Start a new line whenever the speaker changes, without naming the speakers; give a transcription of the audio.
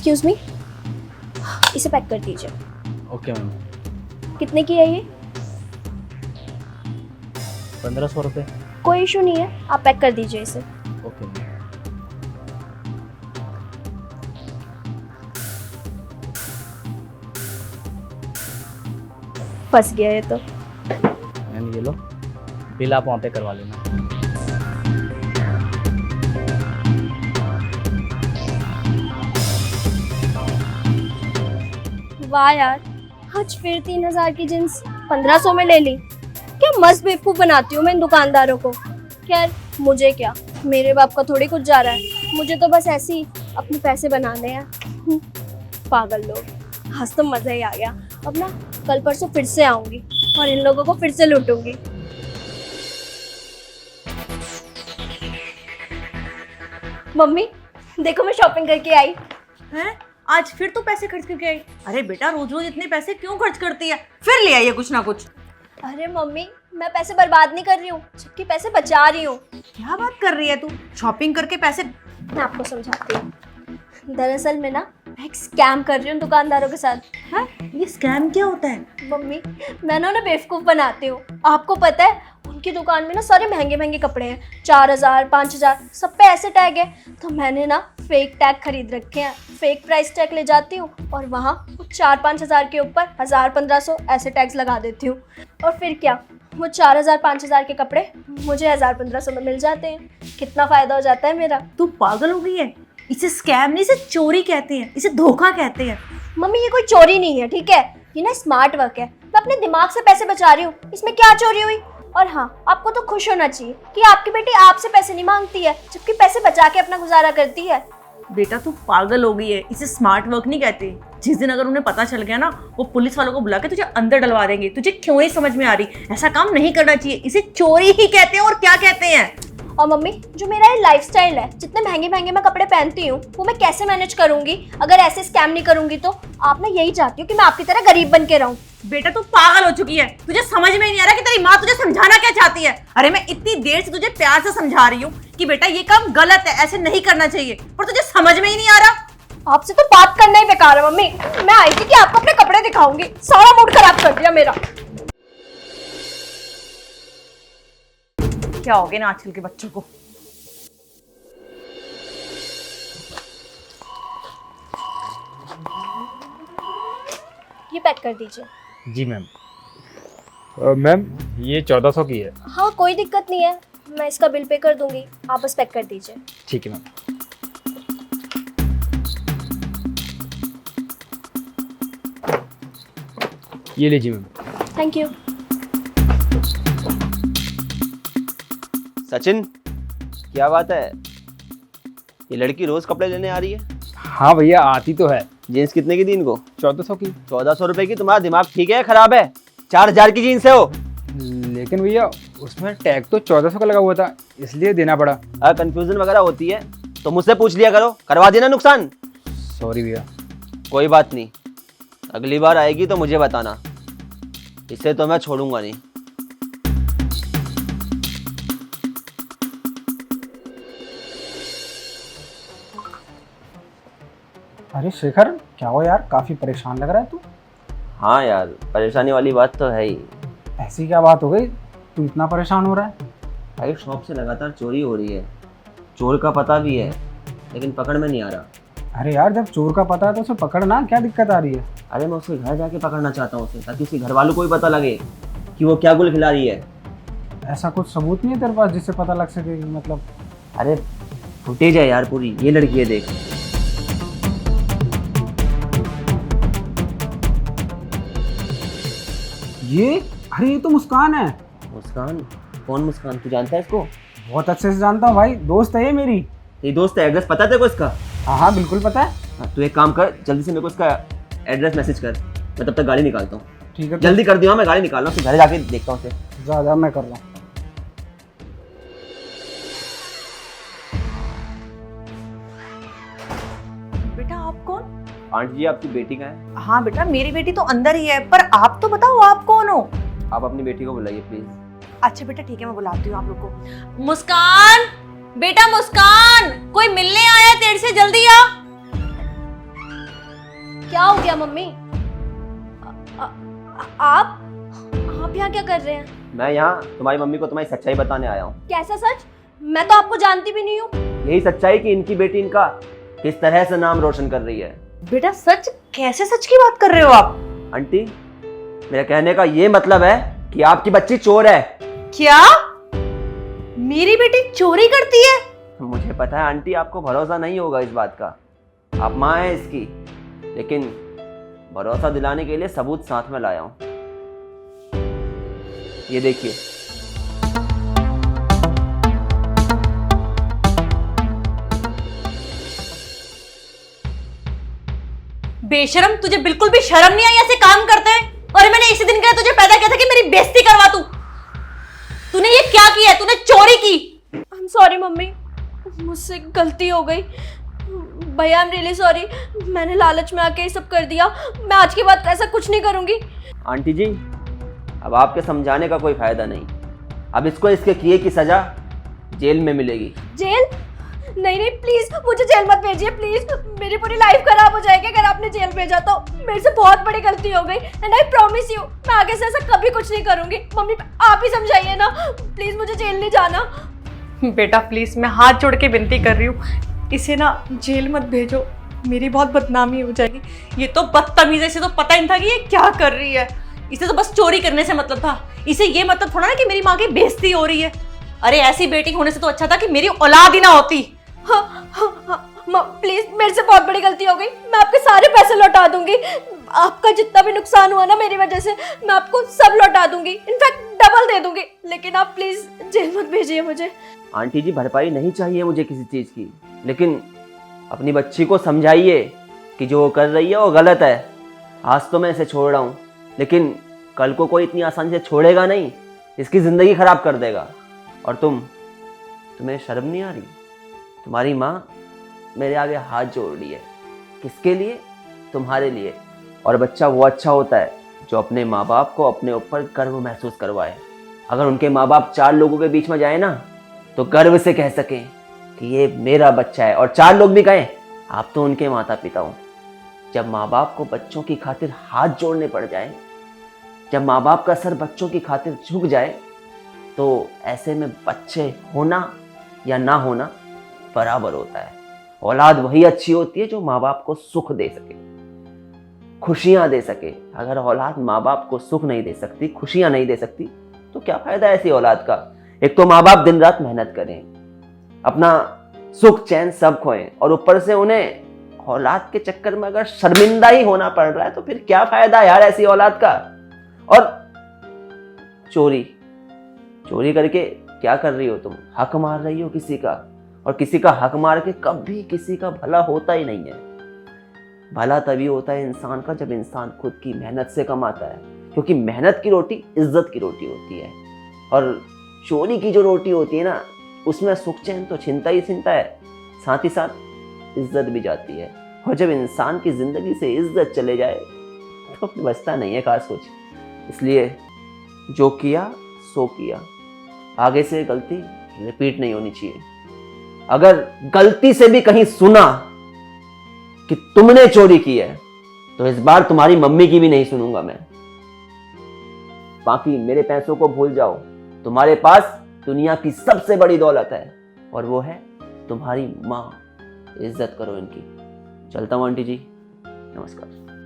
Excuse me, इसे pack कर दीजिए।
Okay ma'am.
कितने की है ये?
1500 रुपये।
कोई इशू नहीं है, आप पैक कर दीजिए इसे।
Okay ma'am.
फंस गया ये तो।
मैम ये लो, बिल आप वहाँ पे करवा लेना।
वाह यार, आज फिर 3000 की जींस 1500 में ले ली। क्या मस्त बेवकूफ बनाती हूँ मैं इन दुकानदारों को। खैर मुझे क्या, मेरे बाप का थोड़ी कुछ जा रहा है, मुझे तो बस ऐसे ही अपने पैसे बनाने हैं। पागल लोग। आज तो मजा ही आ गया। अब ना कल परसों फिर से आऊंगी और इन लोगों को फिर से लूटूंगी। मम्मी देखो मैं शॉपिंग करके आई।
हैं? आज फिर तू पैसे खर्च करके आई? अरे बेटा, रोज रोज इतने पैसे क्यों खर्च करती है? फिर ले आई है कुछ ना कुछ।
अरे मम्मी, मैं पैसे बर्बाद नहीं कर रही हूँ, जबकि पैसे बचा रही हूँ।
क्या बात कर रही है तू? शॉपिंग करके पैसे?
मैं आपको समझाती हूँ। दरअसल मैं ना एक स्कैम कर रही हूँ दुकानदारों के साथ।
हैं? ये स्कैम क्या होता है?
मम्मी, मैं ना उन्हें बेवकूफ़ बनाती हूँ। आपको पता है उनकी दुकान में ना सारे महंगे महंगे कपड़े हैं, 4000 5000 सब पे ऐसे टैग है। तो मैंने ना फेक टैग खरीद रखे हैं, फेक प्राइस टैग ले जाती हूँ और वहाँ 4-5 हज़ार के ऊपर 1000-1500 ऐसे टैग्स लगा देती हूँ। और फिर क्या, वो 4000-5000 के कपड़े मुझे 1000-1500 में मिल जाते हैं। कितना फ़ायदा हो जाता है मेरा।
तू पागल हो गई है? इसे स्कैम नहीं, इसे चोरी कहते हैं, इसे धोखा कहते हैं।
मम्मी ये कोई चोरी नहीं है, ठीक है? ये ना स्मार्ट वर्क है। मैं अपने दिमाग से पैसे बचा रही हूँ, इसमें क्या चोरी हुई? और हाँ, आपको तो खुश होना चाहिए कि आपकी बेटी आपसे पैसे नहीं मांगती है, जबकि पैसे बचा के अपना गुजारा करती है।
बेटा तू पागल हो गई है, इसे स्मार्ट वर्क नहीं कहते। जिस दिन अगर उन्हें पता चल गया ना, वो पुलिस वालों को बुला के तुझे अंदर डलवा देंगे। तुझे क्यों नहीं समझ में आ रही? ऐसा काम नहीं करना चाहिए, इसे चोरी ही कहते हैं। और क्या कहते हैं?
और मम्मी, जो मेरा ये लाइफस्टाइल है, जितने महंगे महंगे मैं कपड़े पहनती हूँ, वो मैं कैसे मैनेज करूंगी अगर ऐसे स्कैम नहीं करूंगी? तो आप ना यही चाहती हूँ कि मैं आपकी तरह गरीब बन के रहूं।
बेटा तू पागल हो चुकी है, तुझे समझ में नहीं आ रहा कि तेरी माँ तुझे समझाना क्या चाहती है। अरे मैं इतनी देर से तुझे प्यार से समझा रही हूँ कि बेटा ये काम गलत है, ऐसे नहीं करना चाहिए, पर तुझे समझ में ही नहीं आ रहा।
आपसे तो बात करना ही बेकार है मम्मी। मैं आई थी कि आपको अपने कपड़े दिखाऊंगी, सारा मूड खराब कर दिया मेरा।
क्या हो गया ना आजकल के बच्चों को।
ये पैक कर दीजिए।
जी मैम। मैम ये 1400 की है।
हाँ कोई दिक्कत नहीं है, मैं इसका बिल पे कर दूंगी, आप बस पैक कर दीजिए।
ठीक है मैम। ये लीजिए मैम।
Thank you.
सचिन, क्या बात है? ये लड़की रोज कपड़े लेने आ रही है।
हाँ भैया आती तो है।
जीन्स कितने की दी इनको?
1400 की।
1400 रुपए की? तुम्हारा दिमाग ठीक है खराब है? 4000 की जीन्स है वो।
लेकिन भैया उसमें टैग तो 1400 का लगा हुआ था, इसलिए देना पड़ा।
अगर कंफ्यूजन वगैरह होती है तो मुझसे पूछ लिया करो, करवा देना नुकसान।
सॉरी भैया।
कोई बात नहीं, अगली बार आएगी तो मुझे बताना, इसे तो मैं छोड़ूंगा नहीं।
अरे शेखर, क्या हो यार, काफी परेशान लग रहा है तू।
हाँ यार, परेशानी वाली बात तो है ही।
ऐसी क्या बात हो गई, तू इतना परेशान हो रहा है?
भाई शॉप से लगातार चोरी हो रही है, चोर का पता भी है लेकिन पकड़ में नहीं आ रहा।
अरे यार, जब चोर का पता है तो उसे पकड़ना, क्या दिक्कत आ रही है?
अरे मैं उसके घर जाके पकड़ना चाहता हूँ उसे, ताकि उसके घर वालों को भी पता लगे कि वो क्या गुल खिला रही है।
ऐसा कुछ सबूत नहीं है तेरे पास जिससे पता लग सके कि मतलब?
अरे फुटेज है यार पूरी, ये लड़की है देख।
अरे ये तो मुस्कान है।
मुस्कान? कौन मुस्कान? तू जानता है इसको?
बहुत अच्छे से जानता हूँ भाई, दोस्त है ये मेरी।
ये दोस्त है? एड्रेस पता है तेरे को इसका?
हाँ हाँ बिल्कुल पता है।
हाँ, तू एक काम कर, जल्दी से मेरे को इसका एड्रेस मैसेज कर, मैं तब तक गाड़ी निकालता हूँ।
ठीक है,
जल्दी कर दियो। मैं गाड़ी निकाल रहा हूँ, घर जाके देखता हूँ उसे।
जा मैं कर रहा हूँ।
बेटा आप कौन?
आंटी जी आपकी बेटी कहाँ है?
हाँ बेटा, मेरी बेटी तो अंदर ही है, पर आप तो बताओ आप कौन हो?
आप अपनी बेटी को बुलाइए प्लीज।
अच्छा बेटा ठीक है, मैं बुलाती हूँ आप लोग को। मुस्कान, बेटा मुस्कान, कोई मिलने आया है तेरे से, जल्दी आ।
क्या हो गया मम्मी? आप यहाँ क्या कर रहे हैं?
मैं यहाँ तुम्हारी मम्मी को तुम्हारी सच्चाई बताने आया हूँ।
कैसा सच? मैं तो आपको जानती भी नहीं हूँ।
यही सच्चाई कि इनकी बेटी इनका किस तरह से नाम रोशन कर रही है।
बेटा सच? कैसे सच की बात कर रहे हो आप?
आंटी, मेरे कहने का ये मतलब है कि आपकी बच्ची चोर है।
क्या मेरी बेटी चोरी करती है?
मुझे पता है आंटी, आपको भरोसा नहीं होगा इस बात का। आप माँ हैं इसकी, लेकिन भरोसा दिलाने के लिए सबूत साथ में लाया हूं। ये देखिए।
बेशरम, तुझे बिल्कुल भी शर्म नहीं आई ऐसे काम करते हैं? और मैंने इसी दिन कहा तुझे पैदा किया था कि मेरी बेइज्जती करवा तू। तूने ये क्या किया? तूने चोरी की।
आई एम सॉरी मम्मी, मुझसे गलती हो गई। भैया आई एम रियली सॉरी, मैंने लालच में आके ये सब कर दिया। मैं आज के बाद ऐसा कुछ नहीं करूंगी।
आंटी जी, अब आपके समझाने का कोई फायदा नहीं। अब इसको इसके किए की सजा जेल में मिलेगी।
जेल? नहीं नहीं प्लीज, मुझे जेल मत भेजिए प्लीज। मेरी पूरी लाइफ खराब हो जाएगी अगर आपने जेल भेजा तो। मेरे से बहुत बड़ी गलती हो गई एंड आई प्रॉमिस यू, मैं आगे से ऐसा कभी कुछ नहीं करूंगी। मम्मी आप ही समझाइए ना प्लीज, मुझे जेल नहीं जाना।
बेटा प्लीज, मैं हाथ जोड़ के विनती कर रही हूँ, इसे ना जेल मत भेजो, मेरी बहुत बदनामी हो जाएगी। ये तो बदतमीज है, इसे तो पता ही नहीं था कि ये क्या कर रही है। इसे तो बस चोरी करने से मतलब था, इसे ये मतलब थोड़ा ना कि मेरी माँ की बेइज्जती हो रही है। अरे ऐसी बेटी होने से तो अच्छा था कि मेरी औलाद ही ना होती।
प्लीज, मेरे से बहुत बड़ी गलती हो गई, मैं आपके सारे पैसे लौटा दूंगी। आपका जितना भी नुकसान हुआ ना मेरी वजह से, मैं आपको सब लौटा दूंगी, इनफैक्ट डबल दे दूंगी। लेकिन आप प्लीज जेल मत भेजिए मुझे।
आंटी जी, भरपाई नहीं चाहिए मुझे किसी चीज़ की, लेकिन अपनी बच्ची को समझाइए कि जो वो कर रही है वो गलत है। आज तो मैं इसे छोड़ रहा हूँ, लेकिन कल को कोई इतनी आसानी से छोड़ेगा नहीं, इसकी ज़िंदगी ख़राब कर देगा। और तुम्हें शर्म नहीं आ रही? तुम्हारी माँ मेरे आगे हाथ जोड़ रही है। किसके लिए? तुम्हारे लिए। और बच्चा वो अच्छा होता है जो अपने माँ बाप को अपने ऊपर गर्व महसूस करवाए। अगर उनके माँ बाप 4 लोगों के बीच में जाए ना, तो गर्व से कह सकें कि ये मेरा बच्चा है, और 4 लोग भी कहें आप तो उनके माता पिता हो। जब माँ बाप को बच्चों की खातिर हाथ जोड़ने पड़ जाए, जब माँ बाप का सर बच्चों की खातिर झुक जाए, तो ऐसे में बच्चे होना या ना होना बराबर होता है। औलाद वही अच्छी होती है जो माँ बाप को सुख दे सके, खुशियाँ दे सके। अगर औलाद माँ बाप को सुख नहीं दे सकती, खुशियाँ नहीं दे सकती, तो क्या फ़ायदा ऐसी औलाद का। एक तो माँ बाप दिन रात मेहनत करें, अपना सुख चैन सब खोएं, और ऊपर से उन्हें औलाद के चक्कर में अगर शर्मिंदा ही होना पड़ रहा है, तो फिर क्या फ़ायदा यार ऐसी औलाद का। और चोरी करके क्या कर रही हो तुम? हक मार रही हो किसी का, और किसी का हक मार के कभी किसी का भला होता ही नहीं है। भला तभी होता है इंसान का जब इंसान खुद की मेहनत से कमाता है, क्योंकि मेहनत की रोटी इज्जत की रोटी होती है। और चोरी की जो रोटी होती है ना, उसमें सुख चैन तो छिनता ही छिनता है, साथ ही साथ इज्जत भी जाती है। और जब इंसान की ज़िंदगी से इज्जत चले जाए तो बचता नहीं है खास कुछ। इसलिए जो किया सो किया, आगे से गलती रिपीट नहीं होनी चाहिए। अगर गलती से भी कहीं सुना कि तुमने चोरी की है, तो इस बार तुम्हारी मम्मी की भी नहीं सुनूंगा मैं। बाकी मेरे पैसों को भूल जाओ, तुम्हारे पास दुनिया की सबसे बड़ी दौलत है, और वो है तुम्हारी माँ। इज्जत करो इनकी। चलता हूँ आंटी जी, नमस्कार।